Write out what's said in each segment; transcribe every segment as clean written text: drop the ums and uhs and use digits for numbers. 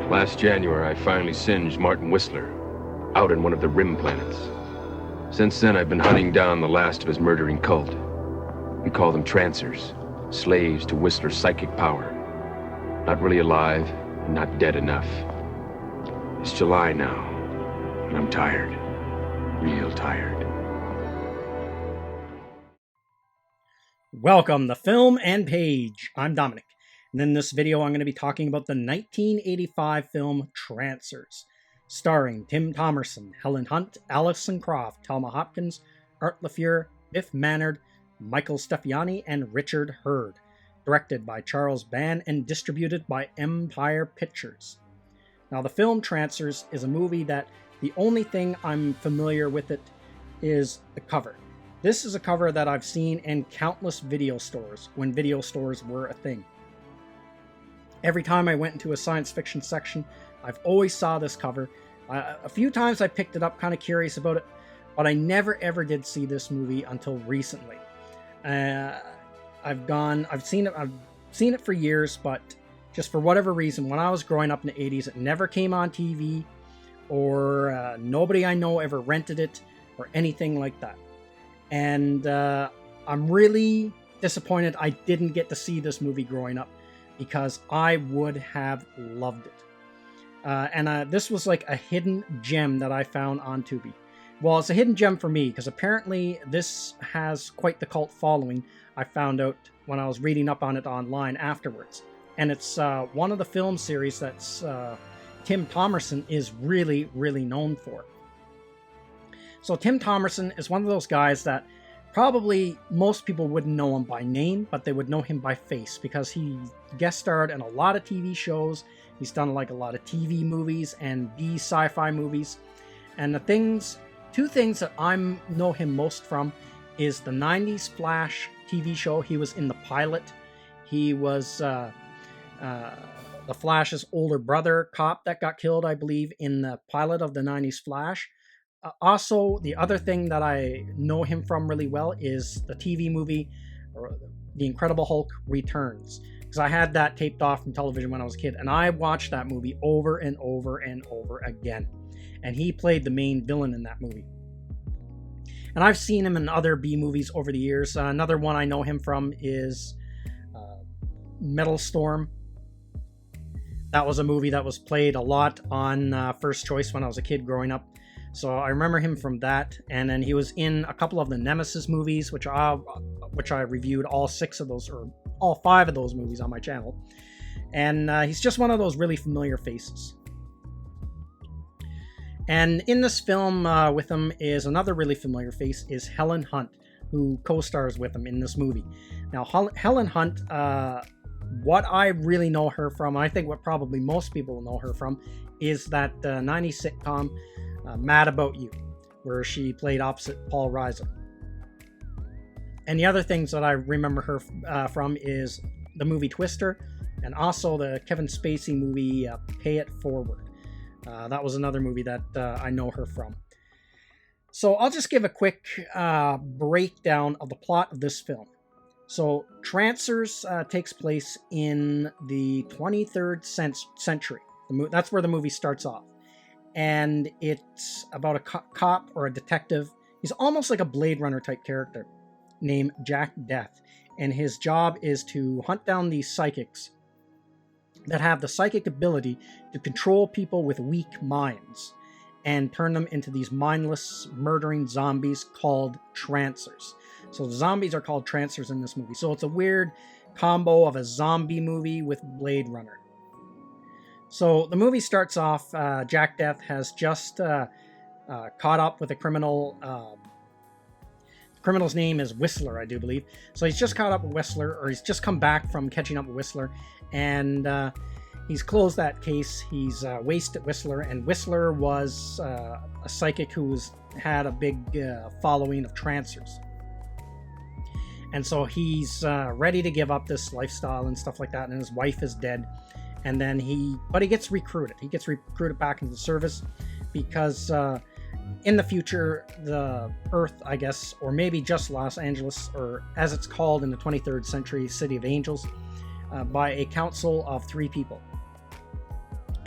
Last January, I finally singed Martin Whistler out in one of the rim planets. Since then, I've been hunting down the last of his murdering cult. We call them Trancers, slaves to Whistler's psychic power. Not really alive, and not dead enough. It's July now, and I'm tired. Real tired. Welcome to Film and Page. I'm Dominic, and in this video I'm going to be talking about the 1985 film Trancers, starring Tim Thomerson, Helen Hunt, Alison Croft, Thelma Hopkins, Art LaFleur, Biff Mannard, Michael Stefani, and Richard Hurd, directed by Charles Band and distributed by Empire Pictures. Now, the film Trancers is a movie that the only thing I'm familiar with it is the cover. This is a cover that I've seen in countless video stores when video stores were a thing. Every time I went into a science fiction section, I've always saw this cover. A few times I picked it up, kind of curious about it, but I never ever did see this movie until recently. I've seen it for years, but just for whatever reason, when I was growing up in the 80s, it never came on TV, or nobody I know ever rented it, or anything like that. And I'm really disappointed I didn't get to see this movie growing up, because I would have loved it. And this was like a hidden gem that I found on Tubi. Well, it's a hidden gem for me, because apparently this has quite the cult following. I found out when I was reading up on it online afterwards. And it's one of the film series that's Tim Thomerson is really, really known for. So Tim Thomerson is one of those guys that probably most people wouldn't know him by name, but they would know him by face, because he guest starred in a lot of TV shows. He's done like a lot of TV movies and B sci-fi movies. And two things that I know him most from is the 90s Flash TV show. He was in the pilot. He was the Flash's older brother cop that got killed, I believe, in the pilot of the 90s Flash. Also, the other thing that I know him from really well is the TV movie, The Incredible Hulk Returns. Because I had that taped off from television when I was a kid, and I watched that movie over and over and over again. And he played the main villain in that movie. And I've seen him in other B movies over the years. Another one I know him from is Metal Storm. That was a movie that was played a lot on First Choice when I was a kid growing up. So I remember him from that. And then he was in a couple of the Nemesis movies, which I reviewed all 6 of those, or all 5 of those movies on my channel. And he's just one of those really familiar faces. And in this film with him is another really familiar face, is Helen Hunt, who co-stars with him in this movie. Now, Helen Hunt, what I really know her from, I think what probably most people know her from, is that 90s sitcom Mad About You, where she played opposite Paul Reiser. And the other things that I remember her from is the movie Twister, and also the Kevin Spacey movie Pay It Forward. That was another movie that I know her from. So I'll just give a quick breakdown of the plot of this film. So Trancers takes place in the 23rd century. That's where the movie starts off. And it's about a cop or a detective. He's almost like a Blade Runner type character named Jack Death. And his job is to hunt down these psychics that have the psychic ability to control people with weak minds and turn them into these mindless, murdering zombies called Trancers. So the zombies are called Trancers in this movie. So it's a weird combo of a zombie movie with Blade Runner. So the movie starts off, Jack Death has just caught up with a criminal. The criminal's name is Whistler, I do believe. So he's just caught up with Whistler, or he's just come back from catching up with Whistler, and he's closed that case. He's wasted Whistler, and Whistler was a psychic who had a big following of Trancers. And so he's ready to give up this lifestyle and stuff like that, and his wife is dead. And then he gets recruited. He gets recruited back into the service because in the future, the Earth, I guess, or maybe just Los Angeles, or as it's called in the 23rd century, City of Angels, by a council of 3 people.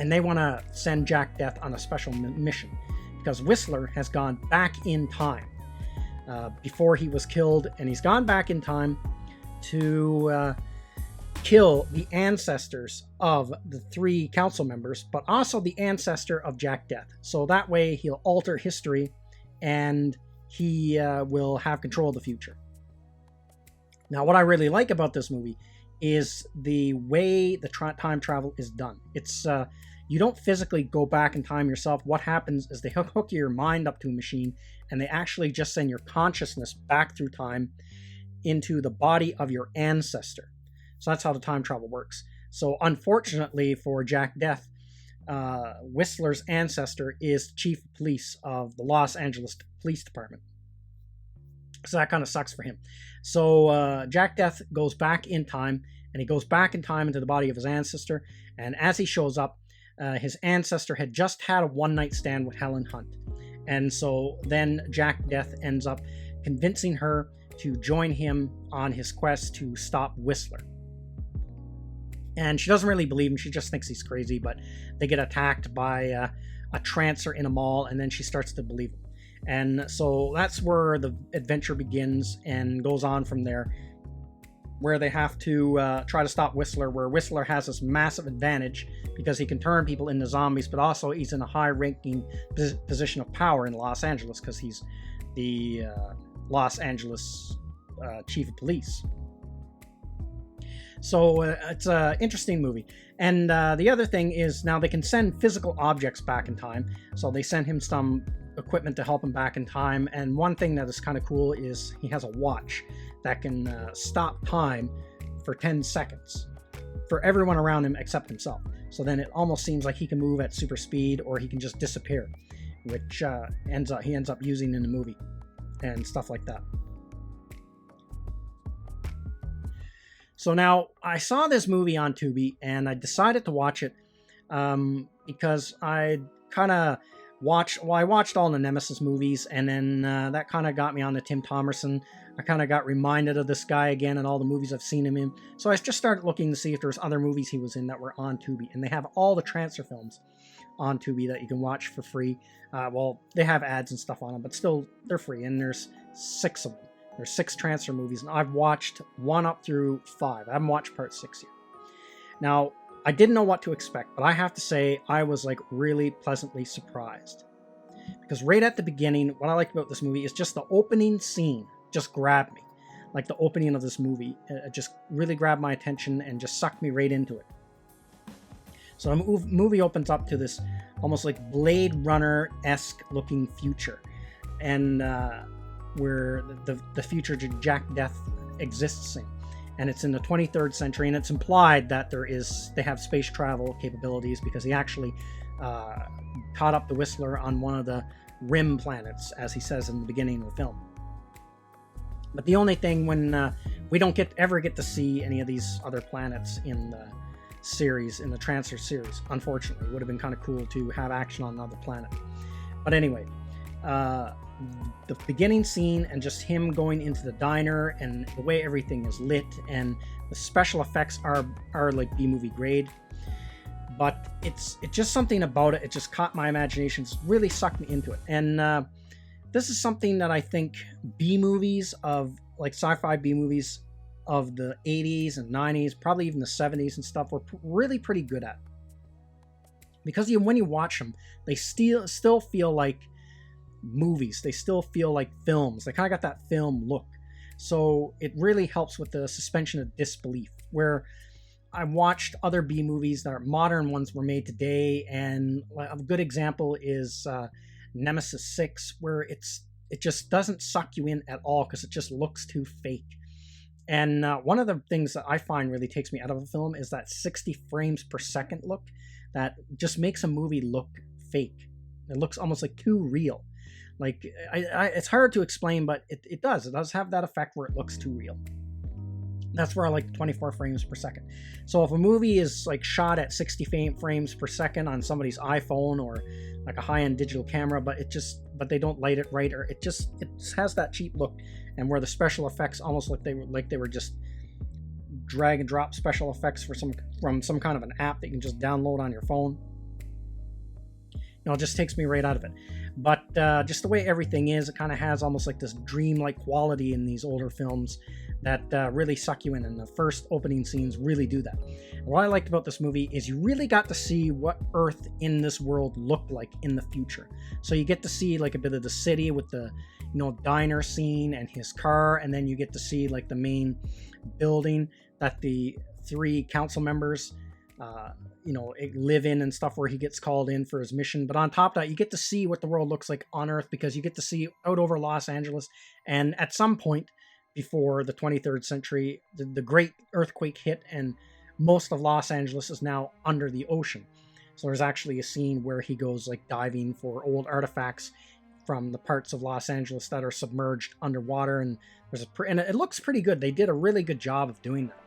and they want to send Jack Death on a special mission because Whistler has gone back in time before he was killed, and he's gone back in time to kill the ancestors of the 3 council members, but also the ancestor of Jack Death. So that way he'll alter history and he will have control of the future. Now, what I really like about this movie is the way the time travel is done. It's you don't physically go back in time yourself. What happens is they hook your mind up to a machine, and they actually just send your consciousness back through time into the body of your ancestor. So that's how the time travel works. So unfortunately for Jack Death, Whistler's ancestor is chief of police of the Los Angeles Police Department. So that kind of sucks for him. So Jack Death goes back in time, and he goes back in time into the body of his ancestor. And as he shows up, his ancestor had just had a one-night stand with Helen Hunt. And so then Jack Death ends up convincing her to join him on his quest to stop Whistler. And she doesn't really believe him. She just thinks he's crazy, but they get attacked by a Trancer in a mall, and then she starts to believe him. And so that's where the adventure begins and goes on from there, where they have to try to stop Whistler, where Whistler has this massive advantage because he can turn people into zombies, but also he's in a high-ranking position of power in Los Angeles because he's the Los Angeles chief of police. So it's an interesting movie. And the other thing is now they can send physical objects back in time. So they send him some equipment to help him back in time. And one thing that is kind of cool is he has a watch that can stop time for 10 seconds for everyone around him except himself. So then it almost seems like he can move at super speed, or he can just disappear, which he ends up using in the movie and stuff like that. So now I saw this movie on Tubi, and I decided to watch it because I kind of I watched all the Nemesis movies, and then that kind of got me on to Tim Thomerson. I kind of got reminded of this guy again and all the movies I've seen him in. So I just started looking to see if there's other movies he was in that were on Tubi. And they have all the Trancer films on Tubi that you can watch for free. Well, they have ads and stuff on them, but still, they're free. And there's 6 of them. There's 6 Trancer movies, and I've watched 1 up through 5. I haven't watched part 6 yet. Now, I didn't know what to expect, but I have to say I was like really pleasantly surprised. Because right at the beginning, what I like about this movie is just the opening scene just grabbed me. Like the opening of this movie, it just really grabbed my attention and just sucked me right into it. So the movie opens up to this almost like Blade Runner-esque looking future. And where the future Jack Death exists in. And it's in the 23rd century, and it's implied that they have space travel capabilities because he actually caught up the Whistler on one of the rim planets, as he says in the beginning of the film. But the only thing, when we don't ever get to see any of these other planets in the series, in the Trancer series, unfortunately. It would have been kind of cool to have action on another planet. But anyway, the beginning scene and just him going into the diner and the way everything is lit and the special effects are like B-movie grade. But it's just something about it. It just caught my imagination. It's really sucked me into it. And this is something that I think B-movies of, like sci-fi B-movies of the 80s and 90s, probably even the 70s and stuff, were really pretty good at. Because when you watch them, they still feel like movies. They still feel like films. They kind of got that film look. So it really helps with the suspension of disbelief, where I watched other B movies that are modern ones were made today, and a good example is Nemesis 6, where it just doesn't suck you in at all because it just looks too fake. And one of the things that I find really takes me out of a film is that 60 frames per second look that just makes a movie look fake. It looks almost like too real. Like, it's hard to explain, but it does. It does have that effect where it looks too real. That's where I like 24 frames per second. So if a movie is like shot at 60 frames per second on somebody's iPhone or like a high-end digital camera, but they don't light it right, or it has that cheap look, and where the special effects almost like they were just drag and drop special effects from some kind of an app that you can just download on your phone. it just takes me right out of it. But just the way everything is, it kind of has almost like this dreamlike quality in these older films that really suck you in, and the first opening scenes really do that. And what I liked about this movie is you really got to see what Earth in this world looked like in the future. So you get to see like a bit of the city with the diner scene and his car, and then you get to see like the main building that the 3 council members live in and stuff, where he gets called in for his mission. But on top of that, you get to see what the world looks like on Earth, because you get to see out over Los Angeles. And at some point before the 23rd century, the great earthquake hit, and most of Los Angeles is now under the ocean. So there's actually a scene where he goes like diving for old artifacts from the parts of Los Angeles that are submerged underwater, and and it looks pretty good. They did a really good job of doing that.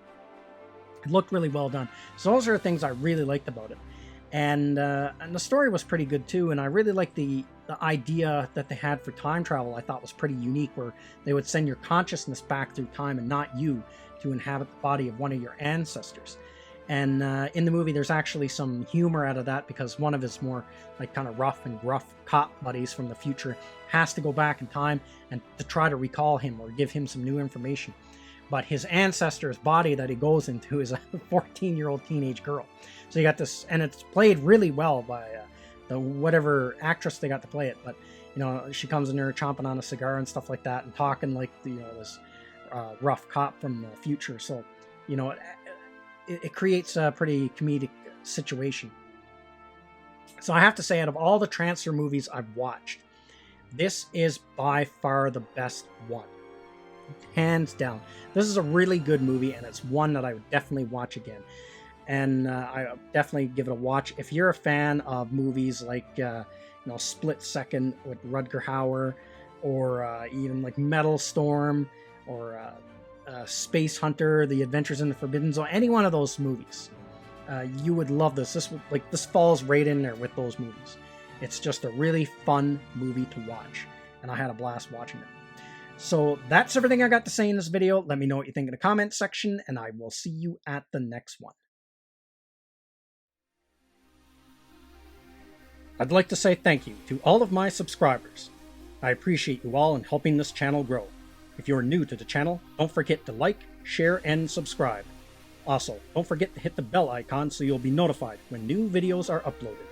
It looked really well done. So those are the things I really liked about it. And the story was pretty good too, and I really liked the idea that they had for time travel. I thought was pretty unique, where they would send your consciousness back through time and not you to inhabit the body of one of your ancestors. And in the movie, there's actually some humor out of that, because one of his more like kind of rough and gruff cop buddies from the future has to go back in time and to try to recall him or give him some new information. But his ancestor's body that he goes into is a 14-year-old teenage girl. So you got this, and it's played really well by the whatever actress they got to play it. But she comes in there chomping on a cigar and stuff like that, and talking like this rough cop from the future. So it creates a pretty comedic situation. So I have to say, out of all the Trancer movies I've watched, this is by far the best one. Hands down. This is a really good movie, and it's one that I would definitely watch again. And I definitely give it a watch. If you're a fan of movies like Split Second with Rutger Hauer, or even like Metal Storm, or Space Hunter, The Adventures in the Forbidden Zone, any one of those movies, you would love this. This falls right in there with those movies. It's just a really fun movie to watch, and I had a blast watching it. So that's everything I got to say in this video. Let me know what you think in the comments section, and I will see you at the next one. I'd like to say thank you to all of my subscribers. I appreciate you all in helping this channel grow. If you're new to the channel, don't forget to like, share, and subscribe. Also, don't forget to hit the bell icon so you'll be notified when new videos are uploaded.